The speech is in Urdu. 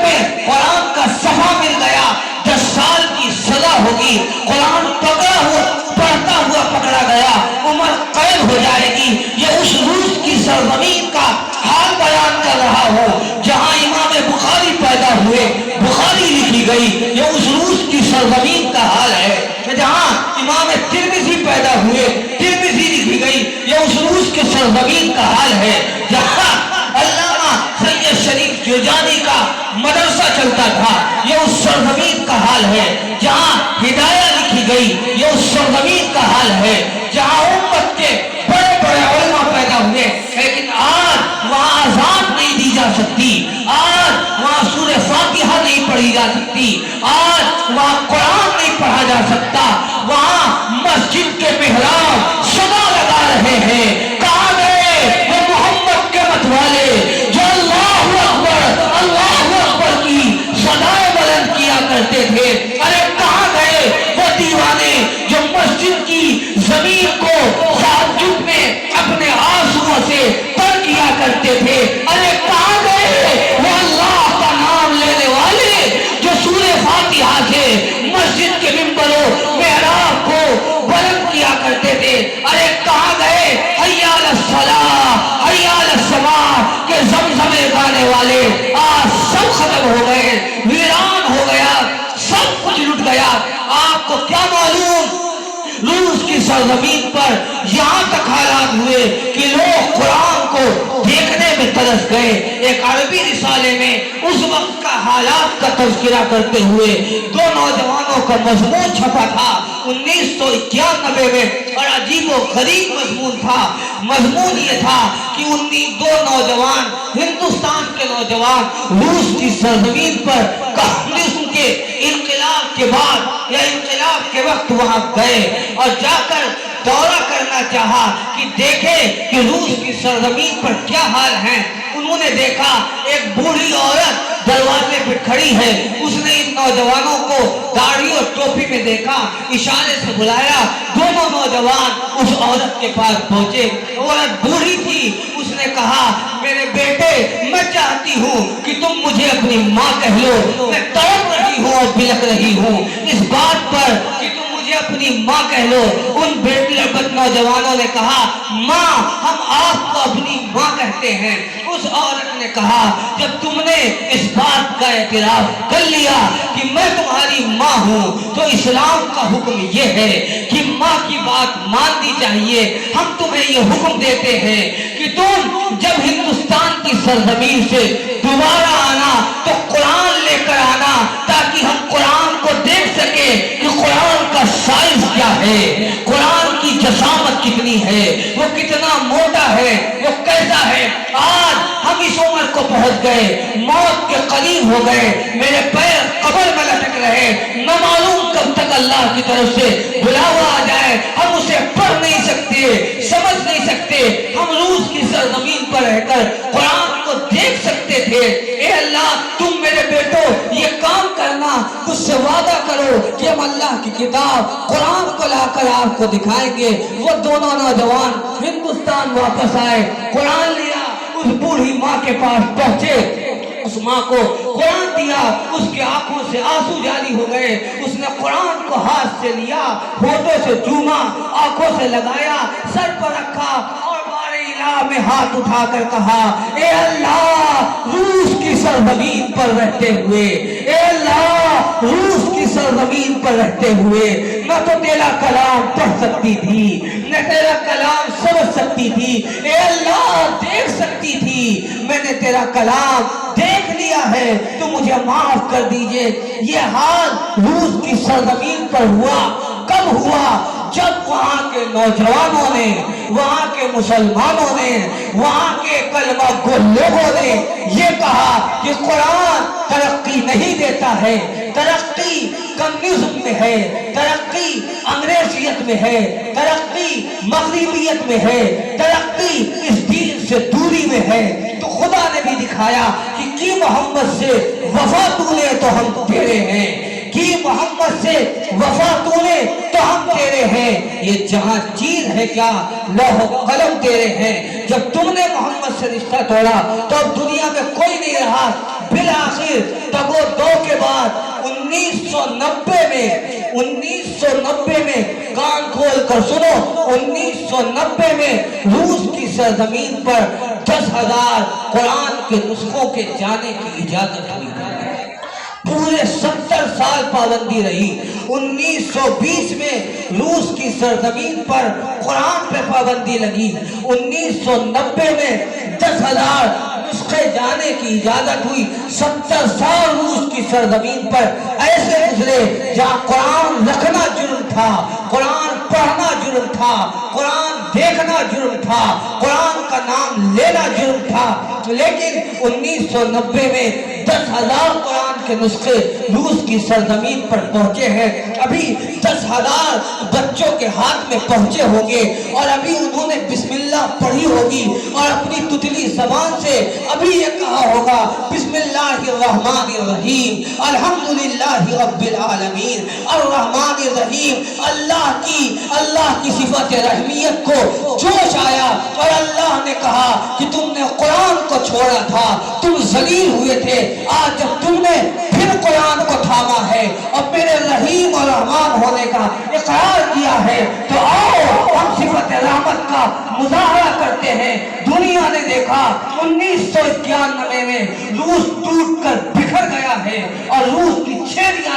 میں قرآن کا صفحہ مل گیا 10 سال کی سزا ہوگی، قرآن پڑھتا ہوا پکڑا گیا، عمر قید ہو جائے گی۔ یہ اس روس کی سرزمین کا حال بیان کر رہا ہوں جہاں امام بخاری پیدا ہوئے، بخاری لکھی گئی۔ یہ اس روس کی سرزمین کا حال ہے کہ جہاں امام ترمذی پیدا ہوئے، ترمذی لکھی گئی۔ یہ اس روس کی سرزمین کا حال ہے جہاں علامہ سید شریف جرجانی کا مدرسہ چلتا تھا۔ یہ اس سرزمین کا حال ہے جہاں ہدایہ لکھی گئی۔ یہ اس سرزمین کا حال ہے جہاں امت کے بڑے بڑے علماء پیدا ہوئے، لیکن آج وہاں اذان نہیں دی جا سکتی، آج وہاں سورہ فاتحہ نہیں پڑھی جا سکتی، آج وہاں قرآن نہیں پڑھا جا سکتا، وہاں مسجد کے محراب صدا لگا رہے ہیں۔ کہاں گئے وہ محمد کے مت والے جو اللہ اکبر کی صدائیں بلند کیا کرتے تھے؟ ارے کہاں گئے وہ دیوانے جو مسجد کی زمین کو تہجد میں اپنے آنسوؤں سے تر کیا کرتے تھے؟ ارے کہاں گئے وہ اللہ کا نام لینے والے جو سورہ فاتحہ سے مسجد کے ممبروں محراب کو بلند کیا کرتے تھے؟ ارے کہاں گئے حی علی الصلاۃ حی علی الصلاۃ کے زمزمے گانے والے؟ آج سب ختم ہو گئے، ویران ہو گیا، سب کچھ لٹ گیا۔ آپ کو کیا معلوم روس کی سرزمین پر یہاں تک حالات ہوئے کہ لوگ قرآن کو دیکھنے میں ترس گئے۔ ایک عربی رسالے میں اس وقت کا حالات کا تذکرہ کرتے ہوئے 2 نوجوانوں کا مضمون چھپا تھا 1991 میں، اور عجیب و غریب مضمون تھا۔ مضمون یہ تھا کہ 2 نوجوان، ہندوستان کے نوجوان روس کی سرزمین پر کمیونزم کے انقلاب کے بعد یا انقلاب کے وقت وہاں گئے اور جا کر دورہ کرنا چاہا کہ دیکھیں کہ روس کی سرزمین پر کیا حال ہیں۔ انہوں نے دیکھا ایک بوڑھی عورت دروازے پہ کھڑی ہے۔ اس نے ان نوجوانوں کو داڑھی اور ٹوپی میں دیکھا، اشارے سے بلایا۔ دونوں نوجوان اس عورت کے پاس پہنچے۔ عورت بوڑھی تھی۔ اس نے کہا میرے بیٹے میں چاہتی ہوں کہ تم مجھے اپنی ماں کہہ لو، میں تڑپ رہی ہوں اور بلک رہی ہوں اس بات پر کہ تم مجھے اپنی ماں کہہ لو۔ ان بیٹی نوجوانوں نے کہا ماں ہم آپ کو اپنی ماں کہتے ہیں۔ اس عورت نے کہا جب تم نے اس بات کا اعتراف کر لیا کہ میں تمہاری ماں ہوں تو اسلام کا حکم یہ ہے کہ ماں کی بات ماننی چاہیے۔ ہم تمہیں یہ حکم دیتے ہیں کہ تم جب ہندوستان کی سرزمین سے دوبارہ آنا تو قرآن لے کر آنا تاکہ ہم قرآن کو دیکھ سکے کہ قرآن کا سائز کیا ہے، قرآن کی جسامت کتنی ہے، وہ کتنا موٹا ہے، وہ کیسا ہے۔ آج ہم اس عمر کو پہنچ گئے، موت کے قریب ہو گئے، میرے پیر قبر میں لٹک رہے، نہ معلوم کب تک اللہ کی طرف سے بلاوا آ جائے۔ ہم اسے پڑھ نہیں سکتے، سمجھ نہیں سکتے۔ ہم روس کی سرزمین پر رہ کر قرآن کو دیکھ سکتے تھے۔ اے اللہ تم میرے بیٹو یہ کام کرنا، مجھ سے وعدہ کرو کہ ہم اللہ کی کتاب قرآن کو لا کر آپ کو دکھائیں گے۔ وہ دونوں نوجوان ہندوستان واپس آئے، قرآن لیا، اس بوڑھی ماں کے پاس پہنچے، اس ماں کو قرآن دیا، اس کی آنکھوں سے آنسو جاری ہو گئے۔ اس نے قرآن کو ہاتھ سے لیا، ہونٹوں سے چوما، آنکھوں سے لگایا، سر پر رکھا اور میں ہاتھ اٹھا کر کہا اے اللہ روس کی سرزمین پر رہتے ہوئے، اے اللہ روس کی سرزمین پر رہتے ہوئے میں تو تیرا کلام پڑھ سکتی تھی، میں تیرا کلام سمجھ سکتی تھی، اے اللہ دیکھ سکتی تھی، میں نے تیرا کلام دیکھ لیا ہے تو مجھے معاف کر دیجئے۔ یہ حال روس کی سرزمین پر ہوا، کب ہوا؟ جب وہاں کے نوجوانوں نے، وہاں کے مسلمانوں نے، وہاں کے کلمہ گو لوگوں نے یہ کہا کہ قرآن ترقی نہیں دیتا ہے، ترقی کمیونزم میں ہے، ترقی انگریزیت میں ہے، ترقی مغربیت میں ہے، ترقی اس دین سے دوری میں ہے۔ تو خدا نے بھی دکھایا کہ کی محمد سے وفا تو نے تو ہم تیرے ہیں، کی محمد سے وفا تو نے تو ہم تیرے ہیں۔ یہ جہاں چیز ہے کیا لوح و قلم تیرے ہیں۔ جب تم نے محمد سے رشتہ توڑا تو اب دنیا میں کوئی نہیں رہا، بالآخر تگو دو کے بعد 1990 میں کان کھول کر سنو، 1990 میں روس کی سرزمین پر 10,000 قرآن کے نسخوں کے جانے کی اجازت ہوئی۔ پورے 70 سال پابندی رہی۔ 1920 میں روس کی سرزمین پر قرآن پہ پابندی لگی۔ 1990 میں 10,000 نسخے جانے کی اجازت ہوئی۔ 70 سال روس کی سرزمین پر ایسے گزرے جہاں قرآن رکھنا جرم تھا، قرآن پڑھنا جرم تھا، قرآن دیکھنا جرم تھا، قرآن کا نام لینا جرم تھا۔ لیکن 1990 میں 10,000 قرآن کے نسخے روس کی سرزمین پر پہنچے ہیں۔ ابھی 10,000 بچوں کے ہاتھ میں پہنچے ہوں گے اور ابھی انہوں نے بسم اللہ پڑھی ہوگی اور اپنی تتلی زبان سے ابھی یہ کہا ہوگا بسم اللہ الرحمن الرحیم الحمدللہ رب العالمین الرحمن الرحیم۔ اللہ کی صفت رحمیت کو جوش آیا اور اللہ نے کہا کہ تم نے قرآن کو چھوڑا تھا، تم ذلیل ہوئے تھے، آج جب تم نے پھر قرآن کو تھاما ہے اور میرے رحیم اور رحمان ہونے کا اقرار کیا ہے تو آؤ ہم صفت رحمت کا مظاہرہ کرتے ہیں۔ دنیا نے دیکھا 1991 میں روس ٹوٹ کر بکھر گیا ہے اور روس کی چھیڑیاں